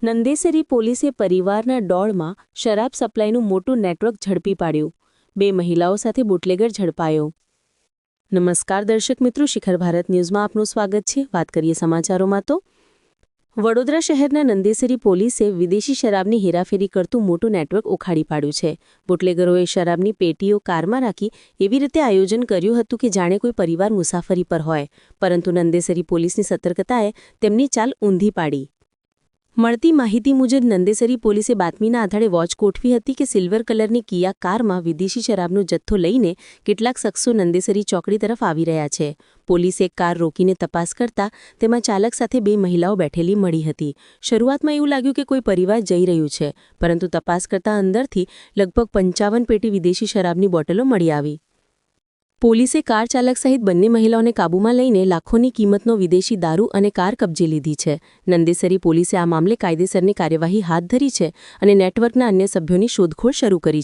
નંદેસરી પોલીસે પરિવારના દોડમાં શરાબ સપ્લાયનું મોટું નેટવર્ક ઝડપી પાડ્યું. 2 મહિલાઓ સાથે બુટલેગર ઝડપાયો. નમસ્કાર દર્શક મિત્રો, શિખર ભારત ન્યૂઝમાં આપનું સ્વાગત છે. વાત કરીએ સમાચારોમાં તો વડોદરા શહેરના નંદેસરી પોલીસે વિદેશી શરાબની હેરાફેરી કરતું મોટું નેટવર્ક ઉખાડી પાડ્યું છે. બુટલેગરોએ શરાબની પેટીઓ કારમાં રાખી એવી રીતે આયોજન કર્યું હતું કે જાણે કોઈ પરિવાર મુસાફરી પર હોય, પરંતુ નંદેસરી પોલીસની સતર્કતાએ તેમની ચાલ ઊંધી પાડી. મળતી માહિતી મુજબ નંદેસરી પોલીસે બાતમીના આધારે વોચ ગોઠવી હતી કે સિલ્વર કલરની કિયા કારમાં વિદેશી શરાબનો જથ્થો લઈને કેટલાક શખ્સો નંદેસરી ચોકડી તરફ આવી રહ્યા છે. પોલીસે કાર રોકીને તપાસ કરતા તેમાં ચાલક સાથે 2 મહિલાઓ બેઠેલી મળી હતી. શરૂઆતમાં એવું લાગ્યું કે કોઈ પરિવાર જઈ રહ્યું છે, પરંતુ તપાસ કરતા અંદરથી લગભગ 55 પેટી વિદેશી શરાબની બોટલો મળી આવી. પોલીસે કાર ચાલક સહિત બંને મહિલાઓને કાબૂમાં લઈને લાખોની કિંમતનો વિદેશી દારૂ અને કાર કબજે લીધી છે. નંદેસરી પોલીસે આ મામલે કાયદેસરની કાર્યવાહી હાથ ધરી છે અને નેટવર્કના અન્ય સભ્યોની શોધખોળ શરૂ કરી છે.